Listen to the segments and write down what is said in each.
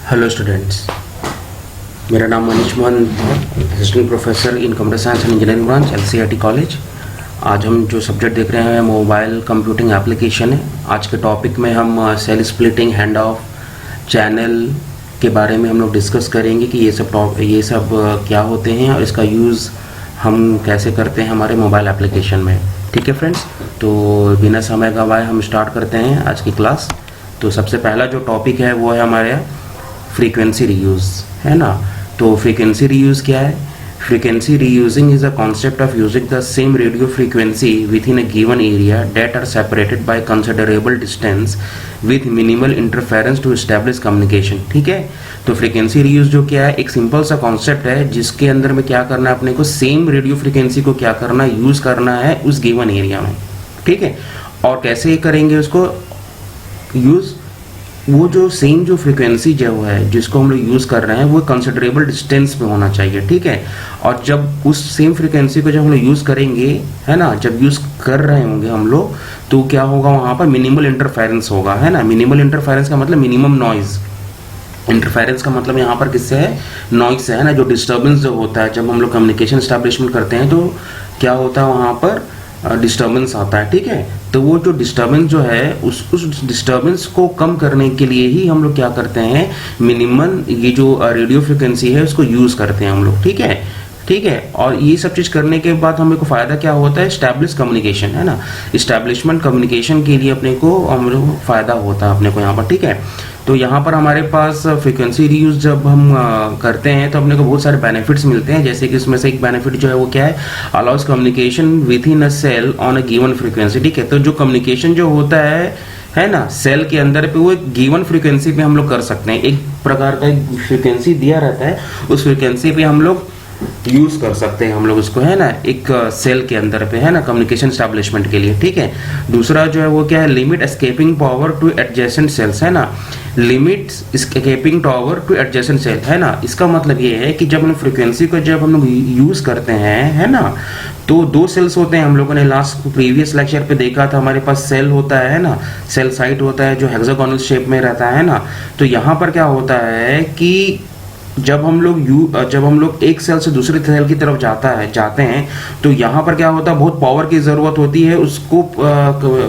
Hello students, मेरा नाम मनीष मोहन है, assistant professor in computer science and engineering branch LCIT college. आज हम जो सब्जेक्ट देख रहे हैं मोबाइल कंप्यूटिंग एप्लीकेशन है। आज के टॉपिक में हम cell splitting, hand off, channel के बारे में हम लोग डिस्कस करेंगे कि ये सब क्या होते हैं और इसका यूज़ हम कैसे करते हैं हमारे मोबाइल एप्लीकेशन में। ठीक है फ्रेंड्स, तो बिना समय गवाए हम स्टार्ट करते हैं आज की क्लास। तो सबसे पहला जो टॉपिक है वो है हमारे फ्रीक्वेंसी रीयूज़, है ना। तो फ्रीक्वेंसी रीयूज़ क्या है? Frequency reusing is a concept of using the same radio frequency within a given area that are separated by considerable distance with minimal interference to establish communication. ठीक है, तो frequency reuse जो क्या है, एक simple सा concept है जिसके अंदर में क्या करना है, अपने को सेम रेडियो फ्रीक्वेंसी को क्या करना है, यूज करना है उस गिवन एरिया में। ठीक है, और कैसे करेंगे उसको यूज? वो जो सेम जो फ्रीक्वेंसी जो है जिसको हम लोग यूज़ कर रहे हैं वो कंसिडरेबल डिस्टेंस पे होना चाहिए। ठीक है, और जब उस सेम फ्रीक्वेंसी को जब हम लोग यूज़ करेंगे, है ना, जब यूज़ कर रहे होंगे हम लोग, तो क्या होगा, वहाँ पर मिनिमल इंटरफेरेंस होगा, है ना। मिनिमल इंटरफेरेंस का मतलब मिनिमम नॉइज़। इंटरफेरेंस का मतलब यहाँ पर किससे है? नॉइज से, है ना। जो डिस्टर्बेंस जो होता है जब हम लोग कम्युनिकेशन एस्टैब्लिशमेंट करते हैं तो क्या होता है, वहाँ पर डिस्टर्बेंस आता है। ठीक है, तो वो जो डिस्टर्बेंस जो है उस डिस्टर्बेंस को कम करने के लिए ही हम लोग क्या करते हैं, मिनिमम ये जो रेडियो फ्रिक्वेंसी है उसको यूज़ करते हैं हम लोग। ठीक है, ठीक है, और ये सब चीज़ करने के बाद हमें को फ़ायदा क्या होता है? इस्टेब्लिश कम्युनिकेशन, है ना। इस्टेब्लिशमेंट कम्युनिकेशन के लिए अपने को हम लोग फ़ायदा होता है अपने को यहाँ पर। ठीक है, तो यहाँ पर हमारे पास फ्रीक्वेंसी रीयूज जब हम करते हैं तो अपने को बहुत सारे बेनिफिट्स मिलते हैं। जैसे कि इसमें से एक बेनिफिट जो है वो क्या है, allows communication within a cell on a given frequency. ठीक है, तो जो कम्युनिकेशन जो होता है ना, सेल के अंदर पे वो एक गिवन फ्रीक्वेंसी पे हम लोग कर सकते हैं। एक प्रकार का एक फ्रीक्वेंसी दिया रहता है, उस फ्रीक्वेंसी पे हम लोग यूज कर सकते हैं हम लोग उसको, है ना, एक सेल के अंदर पे, है ना, कम्युनिकेशन एस्टैब्लिशमेंट के लिए। ठीक है, दूसरा जो है वो क्या है, limit escaping power to adjacent cells, है ना। Limit escaping power to adjacent cell, है ना। इसका मतलब ये है कि जब हम फ्रीक्वेंसी को जब हम लोग यूज करते हैं, है ना, तो दो सेल्स होते हैं। हम लोगों ने लास्ट प्रीवियस लेक्चर पे देखा था, हमारे पास सेल होता है ना, सेल साइट होता है जो हेक्सागोनल शेप में रहता है ना। तो यहाँ पर क्या होता है कि जब हम लोग एक सेल से दूसरे सेल की तरफ जाते हैं तो यहाँ पर क्या होता है, बहुत पावर की ज़रूरत होती है उसको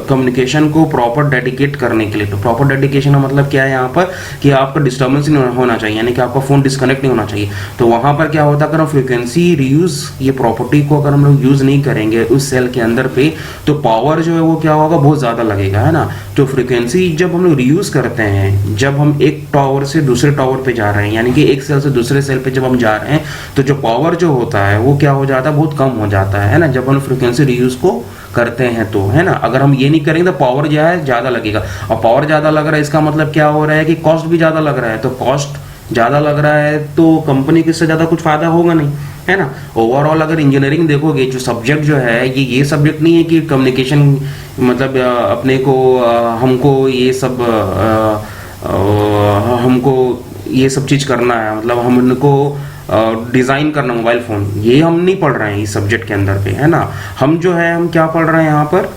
कम्युनिकेशन को प्रॉपर डेडिकेट करने के लिए। तो प्रॉपर डेडिकेशन का मतलब क्या है यहाँ पर, कि आपका डिस्टर्बेंस नहीं होना चाहिए, यानी कि आपका फ़ोन डिस्कनेक्ट नहीं होना चाहिए। तो वहाँ पर क्या होता है, अगर हम फ्रीक्वेंसी रीयूज़ ये प्रॉपर्टी को अगर हम लोग यूज़ नहीं करेंगे उस सेल के अंदर पे, तो पावर जो है वो क्या होगा, बहुत ज़्यादा लगेगा, है ना। तो फ्रीक्वेंसी जब हम लोग रीयूज़ करते हैं, जब हम एक टावर से दूसरे टावर पे जा रहे हैं, यानी कि एक सेल से दूसरे सेल पे जब हम जा रहे हैं, तो जो पावर जो होता है वो क्या हो जाता है, बहुत कम हो जाता है ना, जब हम फ्रीक्वेंसी रीयूज को करते हैं तो, है ना। अगर हम ये नहीं करेंगे तो पावर जो है ज़्यादा लगेगा, और पावर ज़्यादा लग रहा है इसका मतलब क्या हो रहा है कि कॉस्ट भी ज़्यादा लग रहा है। तो कॉस्ट ज़्यादा लग रहा है तो कंपनी को इससे ज़्यादा कुछ फ़ायदा होगा नहीं, है ना। ओवरऑल अगर इंजीनियरिंग देखोगे, जो सब्जेक्ट जो है ये सब्जेक्ट नहीं है कि कम्युनिकेशन मतलब अपने को हमको ये सब चीज़ करना है, मतलब हम उनको डिज़ाइन करना मोबाइल फ़ोन, ये हम नहीं पढ़ रहे हैं इस सब्जेक्ट के अंदर पे, है ना। हम जो है हम क्या पढ़ रहे हैं यहाँ पर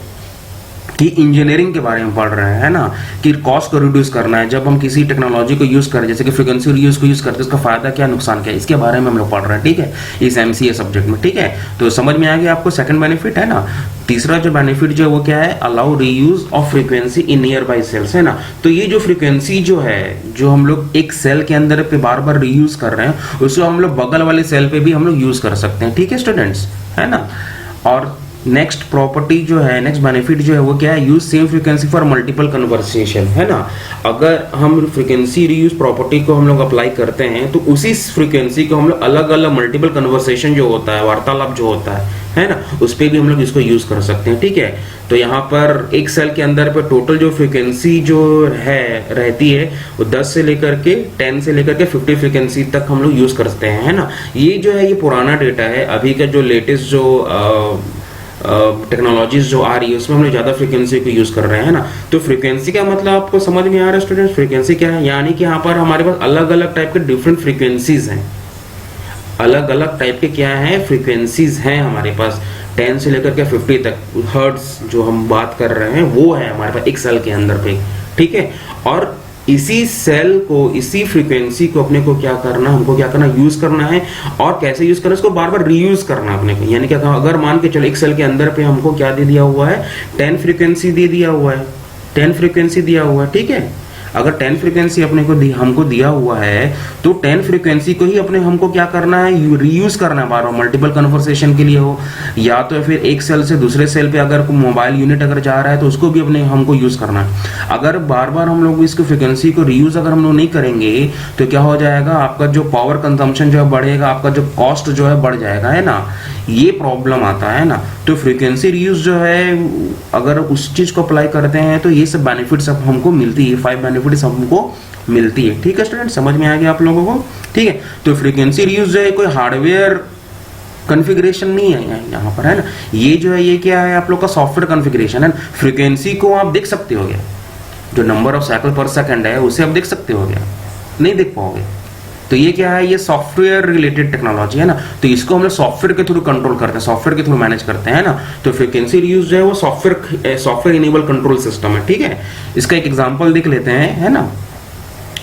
कि इंजीनियरिंग के बारे में पढ़ रहे हैं, है ना, कि कॉस्ट को रिड्यूस करना है। जब हम किसी टेक्नोलॉजी को यूज़ करें, जैसे कि फ्रीक्वेंसी रीयूज को यूज़ करते हैं, उसका फ़ायदा क्या, नुकसान क्या है, इसके बारे में हम लोग पढ़ रहे हैं। ठीक है, इस MCA सब्जेक्ट में। ठीक है, तो समझ में आ गया आपको सेकंड बेनिफिट, है ना। तीसरा जो बेनिफिट जो है वो क्या है, allow reuse of frequency in nearby cells, है ना। तो ये जो फ्रीक्वेंसी जो है, जो हम लोग एक सेल के अंदर पे बार बार रीयूज कर रहे हैं, उसको हम लोग बगल वाले सेल पे भी हम लोग यूज़ कर सकते हैं। ठीक है स्टूडेंट्स, है ना। और नेक्स्ट प्रॉपर्टी जो है, नेक्स्ट बेनिफिट जो है वो क्या है, use same frequency for multiple conversation, है ना। अगर हम फ्रीक्वेंसी रीयूज प्रॉपर्टी को हम लोग अप्लाई करते हैं तो उसी फ्रीक्वेंसी को हम लोग अलग अलग मल्टीपल कन्वर्सेशन जो होता है, वार्तालाप जो होता है ना, उस पर भी हम लोग इसको यूज कर सकते हैं। ठीक है, तो यहाँ पर एक सेल के अंदर पर टोटल जो फ्रीक्वेंसी जो है रहती है वो 10 से लेकर के 10 से लेकर के 50 फ्रीक्वेंसी तक हम लोग यूज करते हैं, है ना। ये जो है ये पुराना डेटा है, अभी का जो लेटेस्ट जो टेक्नोलॉजीज जो आ रही है उसमें हम लोग ज़्यादा फ्रीक्वेंसी को यूज़ कर रहे हैं ना। तो फ्रीक्वेंसी का मतलब आपको समझ में आ रहा है स्टूडेंट्स, फ्रीक्वेंसी क्या है, यानी कि यहाँ पर हमारे पास अलग अलग टाइप के डिफरेंट फ्रीक्वेंसीज हैं, अलग अलग टाइप के क्या हैं, फ्रीक्वेंसीज हैं हमारे पास। 10 से लेकर के 50 तक हर्ट्ज जो हम बात कर रहे हैं वो है हमारे पास एक सेल के अंदर पे। ठीक है, और इसी सेल को, इसी फ्रीक्वेंसी को अपने को क्या करना, हमको क्या करना, यूज करना है। और कैसे यूज करना है, इसको बार बार रीयूज करना अपने को। यानी क्या, अगर मान के चलो एक सेल के अंदर पे हमको क्या दे दिया हुआ है, 10 फ्रीक्वेंसी दे दिया हुआ है, 10 फ्रीक्वेंसी दिया हुआ है, ठीक है। अगर 10 फ्रीक्वेंसी अपने को हमको दिया हुआ है तो 10 फ्रीक्वेंसी को ही अपने हमको क्या करना है, रीयूज करना है बार बार, मल्टीपल कन्वर्सेशन के लिए हो, या तो फिर एक सेल से दूसरे सेल पे अगर मोबाइल यूनिट अगर जा रहा है तो उसको भी अपने हमको यूज करना है। अगर बार बार हम लोग इसको फ्रीक्वेंसी को रीयूज अगर हम लोग नहीं करेंगे तो क्या हो जाएगा, आपका जो पावर कंजम्पशन जो है बढ़ेगा, आपका जो कॉस्ट जो है बढ़ जाएगा, है ना, ये प्रॉब्लम आता है ना। तो फ्रीक्वेंसी रीयूज जो है अगर उस चीज को अप्लाई करते हैं तो ये सब बेनिफिट्स हमको मिलती है, 5 बेनिफिट्स हमको मिलती है, ठीक है स्टूडेंट, समझ में आ गया आप लोगों को, ठीक है। तो फ्रीक्वेंसी रीयूज जो है कोई हार्डवेयर कॉन्फ़िगरेशन नहीं है यहाँ पर, है ना, ये जो है ये क्या है, आप लोग का सॉफ्टवेयर कॉन्फ़िगरेशन है। फ्रीक्वेंसी को आप देख सकते हो गया, जो नंबर ऑफ साइकिल पर सेकंड है उसे आप देख सकते हो गया, नहीं देख पाओगे। तो ये क्या है, ये सॉफ्टवेयर रिलेटेड टेक्नोलॉजी है ना, तो इसको हम लोग सॉफ्टवेयर के थ्रू कंट्रोल करते हैं, सॉफ्टवेयर के थ्रू मैनेज करते हैं ना। तो फ्रीक्वेंसी रीयूज जो है वो सॉफ्टवेयर इनेबल कंट्रोल सिस्टम है, ठीक है। इसका एक एग्जांपल देख लेते हैं, है ना।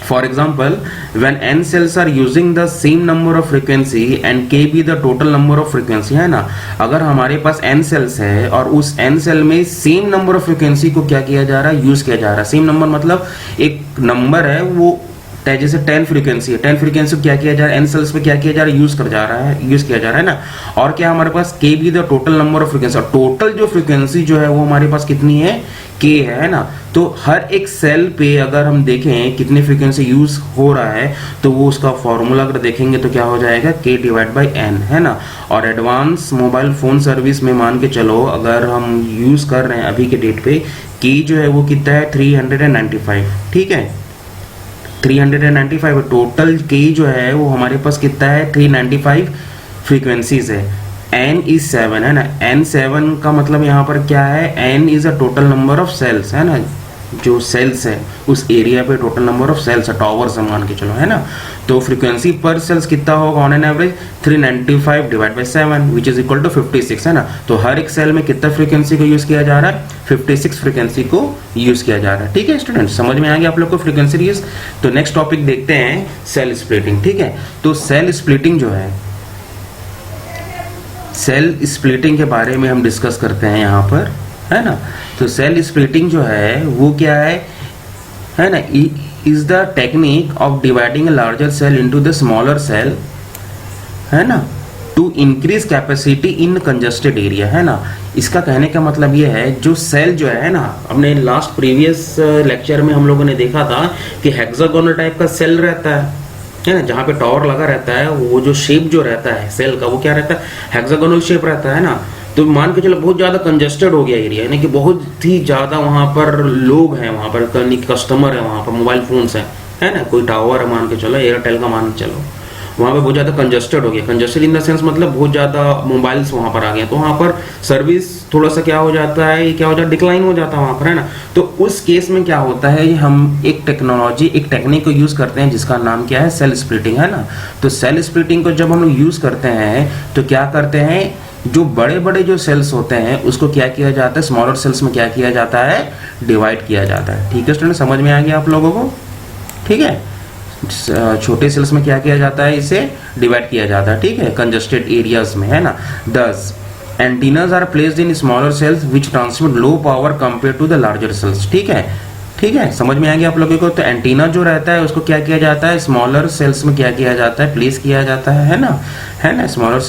For example, when n cells are using the same number of frequency and k be the total number of frequency, है ना, अगर हमारे पास n cells है और उस n cell में सेम नंबर ऑफ फ्रीक्वेंसी को क्या किया जा रहा है, यूज किया जा रहा है। सेम नंबर मतलब एक नंबर है वो जैसे 10 फ्रीक्वेंसी है, 10 फ्रीक्वेंसी क्या किया जा रहा है, n सेल्स पे क्या किया जा रहा है, यूज किया जा रहा है ना। और क्या हमारे पास k भी the total number of frequency, और टोटल जो फ्रीक्वेंसी जो है वो हमारे पास कितनी है, k है ना। तो हर एक सेल पे अगर हम देखें कितनी फ्रीक्वेंसी यूज हो रहा है तो वो उसका फॉर्मूला अगर देखेंगे तो क्या हो जाएगा, k डिवाइड बाई n, है ना। और एडवांस मोबाइल फोन सर्विस में मान के चलो अगर हम यूज कर रहे हैं अभी के डेट पे, k जो है वो कितना है, 395, ठीक है, 395 टोटल k जो है वो हमारे पास कितना है, 395 फ्रीक्वेंसीज है। n इज 7, है ना, n 7 का मतलब यहाँ पर क्या है, n is a total number of cells, है ना, जो सेल्स है उस एरिया पे टोटल नंबर ऑफ सेल्स है, टावर से मान के चलो, है ना। तो फ्रीक्वेंसी पर सेल्स कितना होगा on an average, 395 divide by 7 which is equal to 56, है ना। तो हर एक सेल में कितना फ्रीक्वेंसी को यूज किया जा रहा है, 56 फ्रीक्वेंसी को यूज किया जा रहा है, ठीक है स्टूडेंट, समझ में आ गया आप लोग को फ्रीक्वेंसी यूज। तो नेक्स्ट टॉपिक देखते हैं, सेल स्प्लिटिंग, ठीक है। तो सेल स्प्लिटिंग जो है, सेल स्प्लिटिंग के बारे में हम डिस्कस करते हैं यहाँ पर, है ना। तो सेल स्प्लिटिंग जो है वो क्या है ना, is the technique of dividing a larger cell into the smaller cell, है ना, to increase capacity in congested area, है ना। इसका कहने का मतलब ये है, जो सेल जो है ना, अपने लास्ट प्रीवियस लेक्चर में हम लोगों ने देखा था कि हेक्सागोनल टाइप का सेल रहता है ना, जहाँ पे टावर लगा रहता है, वो जो शेप जो रहता है सेल का वो क्या रहता है, हेक्सागोनल शेप रहता है ना। तो मान के चलो बहुत ज़्यादा कंजेस्टेड हो गया एरिया, यानी कि बहुत ही ज़्यादा वहाँ पर लोग हैं, वहाँ पर कस्टमर है, वहाँ पर मोबाइल फोन्स है ना, कोई टावर है मान के चलो, एयरटेल का मान के चलो, वहाँ पे बहुत ज़्यादा कंजेस्टेड हो गया। कंजेस्टेड इन द सेंस मतलब बहुत ज़्यादा मोबाइल्स वहाँ पर आ गए, तो वहाँ पर सर्विस थोड़ा सा क्या हो जाता है, क्या हो जाता है, डिक्लाइन हो जाता है वहाँ पर, है ना। तो उस केस में क्या होता है, हम एक टेक्नोलॉजी, एक टेक्निक को यूज़ करते हैं जिसका नाम क्या है, सेल स्प्लिटिंग, है ना। तो सेल स्प्लिटिंग को जब हम लोग यूज़ करते हैं तो क्या करते हैं, जो बड़े बड़े जो सेल्स होते हैं उसको क्या किया जाता है, स्मॉलर सेल्स में क्या किया जाता है, डिवाइड किया जाता है, ठीक है स्टूडेंट, समझ में आ गया आप लोगों को, ठीक है। छोटे सेल्स में क्या किया जाता है, इसे डिवाइड किया जाता है, ठीक है, कंजेस्टेड एरियाज में, है ना। 10 antennas are placed in smaller cells which transmit low power compare to the larger cells, ठीक है, ठीक है, समझ में आ गया आप लोगों को। तो एंटीना जो रहता है उसको क्या किया जाता है, स्मॉलर सेल्स में क्या किया जाता है, प्लेस किया जाता है ना, स्मॉलर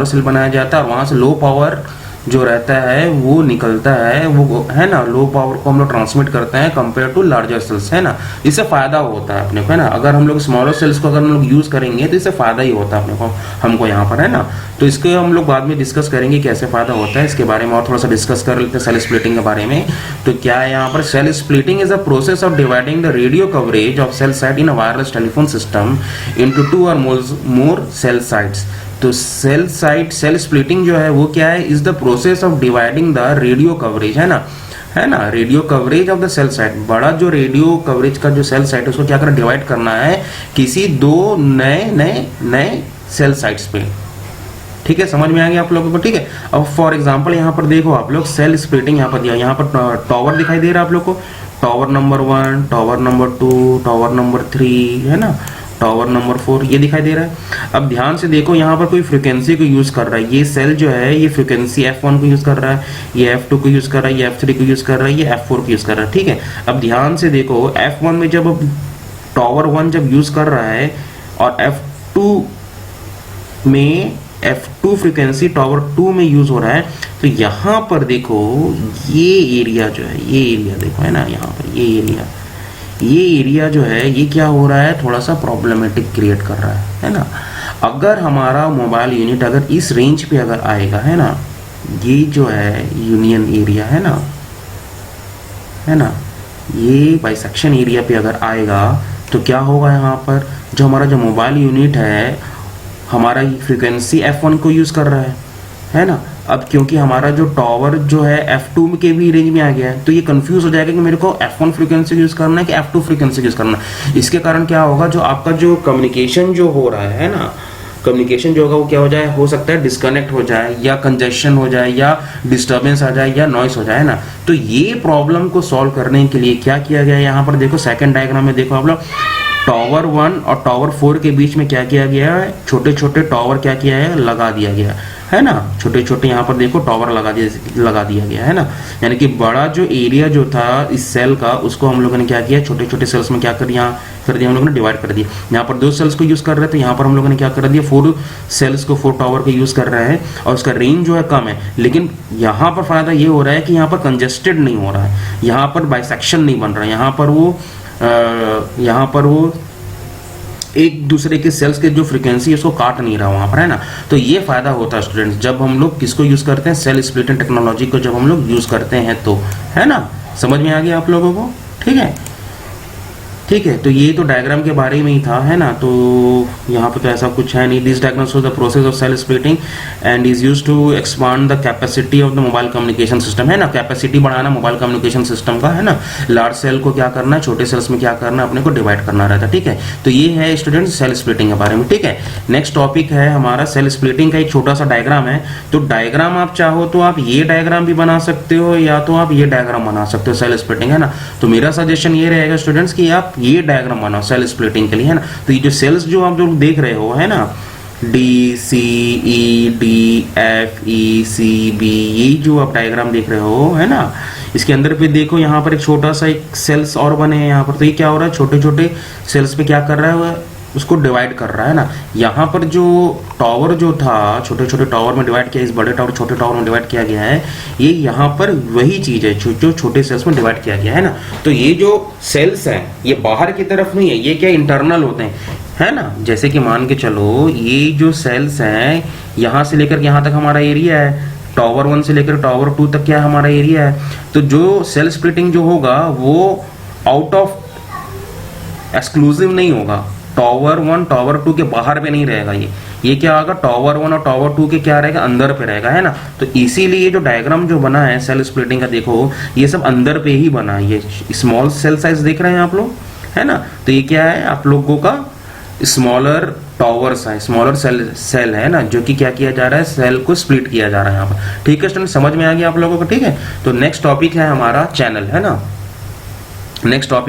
सेल बनाया जाता है, और वहां से लो पावर जो रहता है वो निकलता है, वो है ना, लो पावर को हम लोग ट्रांसमिट करते हैं कंपेयर टू लार्जर सेल्स, है ना। इससे फायदा होता है अपने को, है ना। अगर हम लोग स्मॉलर सेल्स को अगर हम लोग यूज करेंगे तो इससे फायदा ही होता है अपने को, हमको यहाँ पर, है ना। तो इसके हम लोग बाद में डिस्कस करेंगे कैसे फायदा होता है, इसके बारे में और थोड़ा सा डिस्कस कर लेते हैं सेल स्प्लिटिंग के बारे में। तो क्या है यहाँ पर, cell splitting is a process of dividing the radio coverage of cell site in a wireless telephone system into 2 or more cell sites. तो सेल स्प्लिटिंग जो है वो क्या है, is the process of dividing the radio coverage, है ना, radio coverage of the cell site, बड़ा जो रेडियो कवरेज का जो सेल साइट है उसको क्या करना, डिवाइड करना है किसी 2 नए सेल साइट्स पे, ठीक है, समझ में आ गया आप लोगों को, ठीक है। अब फॉर एग्जांपल यहाँ पर देखो आप लोग, सेल स्प्लिटिंग यहाँ पर दिया, यहाँ पर टावर दिखाई दे रहा है आप लोग को, tower number 1, tower number 2, tower number 3, है ना, टावर नंबर 4, ये दिखाई दे रहा है। अब ध्यान से देखो, यहाँ पर कोई फ्रिक्वेंसी को यूज कर रहा है, ये सेल जो है ये फ्रिक्वेंसी F1 को यूज कर रहा है, ये F2 को यूज कर रहा है, ये F3 को यूज कर रहा है, ये F4 को यूज कर रहा है, ठीक है। अब ध्यान से देखो, F1 में जब टावर 1 जब यूज कर रहा है और F2 में F2 फ्रिक्वेंसी टावर 2 में यूज हो रहा है, तो यहाँ पर देखो ये एरिया जो है, ये एरिया देखो, है ना, यहाँ पर ये एरिया जो है ये क्या हो रहा है, थोड़ा सा प्रॉब्लमेटिक क्रिएट कर रहा है ना। अगर हमारा मोबाइल यूनिट अगर इस रेंज पे अगर आएगा, है ना, ये जो है यूनियन एरिया है ना, ये बाइसेक्शन एरिया पे अगर आएगा तो क्या होगा, यहाँ पर जो हमारा जो मोबाइल यूनिट है हमारा फ्रीक्वेंसी F1 को यूज कर रहा है ना। अब क्योंकि हमारा जो टावर जो है F2 के भी रेंज में आ गया है, तो ये कंफ्यूज हो जाएगा कि मेरे को F1 फ्रीक्वेंसी यूज करना है कि F2 फ्रीक्वेंसी यूज करना है। इसके कारण क्या होगा, जो आपका जो कम्युनिकेशन जो हो रहा है ना, कम्युनिकेशन जो होगा वो क्या हो जाए, हो सकता है डिस्कनेक्ट हो जाए या कंजेशन हो जाए या डिस्टर्बेंस आ जाए या नॉइस हो जाए ना। तो ये प्रॉब्लम को सॉल्व करने के लिए क्या किया गया है, यहाँ पर देखो सेकंड डायग्राम में देखो आप लोग, टावर 1 और टावर 4 के बीच में क्या किया गया है, छोटे छोटे टावर क्या किया है, लगा दिया गया है ना, छोटे छोटे यहाँ पर देखो टावर लगा दिया गया है ना। यानी कि बड़ा जो एरिया जो था इस सेल का, उसको हम लोगों ने क्या किया, छोटे छोटे सेल्स में क्या कर दिया, हम लोगों ने डिवाइड कर दिया। यहाँ पर 2 सेल्स को यूज कर रहे थे, यहाँ पर हम लोगों ने क्या कर दिया, 4 सेल्स को 4 टावर को यूज कर रहे हैं, और उसका रेंज जो है कम है। लेकिन यहाँ पर फायदा ये हो रहा है कि यहाँ पर कंजेस्टेड नहीं हो रहा है, यहाँ पर बाइसेक्शन नहीं बन रहा है, यहाँ पर वो एक दूसरे के सेल्स के जो फ्रीक्वेंसी है उसको काट नहीं रहा वहां पर, है ना। तो ये फायदा होता है स्टूडेंट्स, जब हम लोग किसको यूज करते हैं, सेल स्प्लिटिंग टेक्नोलॉजी को जब हम लोग यूज करते हैं तो, है ना। समझ में आ गया आप लोगों को, ठीक है। तो ये तो डायग्राम के बारे में ही था, है ना। तो यहाँ पे तो ऐसा कुछ है नहीं। This diagram shows the process of cell splitting and is used to expand the capacity of the mobile communication system, है ना। कैपेसिटी बढ़ाना मोबाइल कम्युनिकेशन सिस्टम का, है ना। लार्ज सेल को क्या करना है, छोटे सेल्स में क्या करना है, अपने को डिवाइड करना रहता है, ठीक है। तो ये है स्टूडेंट्स सेल स्प्लिटिंग के बारे में, ठीक है। नेक्स्ट टॉपिक है हमारा सेल स्प्लिटिंग का एक छोटा सा डायग्राम है। तो डायग्राम आप चाहो तो आप ये डायग्राम भी बना सकते हो या तो आप ये डायग्राम बना सकते हो, सेल स्प्लिटिंग, है ना। तो मेरा सजेशन ये रहेगा स्टूडेंट्स कि आप ये डायग्राम बनाओ सेल स्प्लिटिंग के लिए, है ना। तो ये जो सेल्स जो आप जो देख रहे हो, है ना, D C E D F E C B, ये जो आप डायग्राम देख रहे हो, है ना, इसके अंदर पे देखो यहाँ पर एक छोटा सा एक सेल्स और बने हैं यहाँ पर। तो ये क्या हो रहा है, छोटे छोटे सेल्स पे क्या कर रहा है, उसको डिवाइड कर रहा है ना। यहाँ पर जो टावर जो था छोटे छोटे टावर में डिवाइड किया, इस बड़े टावर छोटे टावर में डिवाइड किया गया है, ये यहाँ पर वही चीज है जो छोटे सेल्स में डिवाइड किया गया है ना। तो ये जो सेल्स हैं ये बाहर की तरफ नहीं है, ये क्या इंटरनल होते हैं, है ना। जैसे कि मान के चलो ये जो सेल्स हैं यहाँ से लेकर यहाँ तक हमारा एरिया है, टावर 1 से लेकर टावर 2 तक क्या हमारा एरिया है। तो जो सेल स्प्लिटिंग जो होगा वो आउट ऑफ एक्सक्लूसिव नहीं होगा, टावर 1 टावर 2 के बाहर पे नहीं रहेगा, ये क्या होगा, टावर 1 और टावर 2 के क्या रहेगा, अंदर पे रहेगा, है ना। तो इसीलिए ये जो डायग्राम जो बना है सेल स्प्लिटिंग का, देखो ये सब अंदर पे ही बना है। ये स्मॉल सेल साइज देख रहे हैं आप लोग, है ना। तो ये क्या है, आप लोगों का स्मॉलर टावर्स है, स्मॉलर सेल है ना, जो कि क्या किया जा रहा है, सेल को स्प्लिट किया जा रहा है यहाँ पर, ठीक है स्टूडेंट। समझ में आ गया आप लोगों को, ठीक है। तो नेक्स्ट टॉपिक है हमारा चैनल, है ना। Next topic